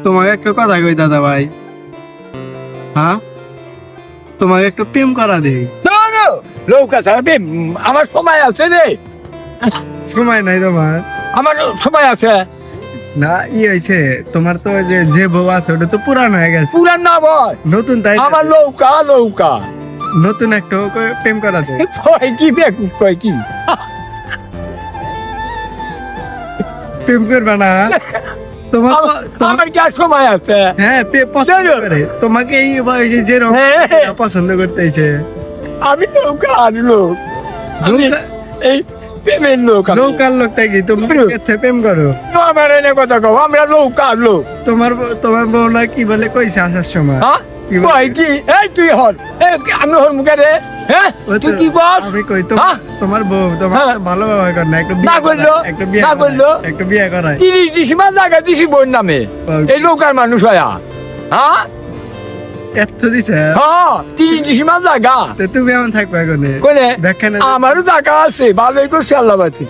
তোমাকে একটা কথা কই দাদা ভাই, হ্যাঁ তোমাকে একটু প্রেম করা দেই। নৌকা ছাড়বে আমার সময় আছে রে, সময় নাই তোমার? আমার সময় আছে। না হয়েছে তোমার তো যে বউ আছে ওটা তো পুরান হয়ে গেছে, পুরান না বল, নতুন তাই আমার নৌকা নৌকা নতুন একটা প্রেম করা দেই। কয় কি বেকুব কয় কি? প্রেম করবে না তোমার আমার কি আর সময় আছে? হ্যাঁ পছন্দ করে তোমাকে এই বয়সে যে হ্যাঁ। পছন্দ করতেছে। আমি নৌকা আর লোক, আমি এই প্রেমের লোক। নৌকার লোক তাই কি তোমার কাছে প্রেম করো? আমার এনে কথা কও, আমরা নৌকা আর লোক। তোমার বউ না কি বলে কইছে আসার সময়? হ্যাঁ কি বলে? কয় কি? এই তুই হল, আমি হল মুখে রে। হ্যাঁ ওই তুই তো কি কর? আমি কই হ্যাঁ? তোমার বউ তোমার হ্যাঁ। তো ভালো ব্যবহার করে না, একটু না করলো, না করলো। একটু বিয়ে করায়। 30 ডিসেম্বর জায়গা দিছি বোন নামে, এই নৌকার মানুষ হয়া। হ্যাঁ এত দিছে? হ্যাঁ 30 ডিসেম্বর জায়গা তো তুমি এমন থাকবে এখন কোনে? ব্যাখ্যা না আমারও জায়গা আছে, ভালোই করছে আল্লাহ বাঁচি।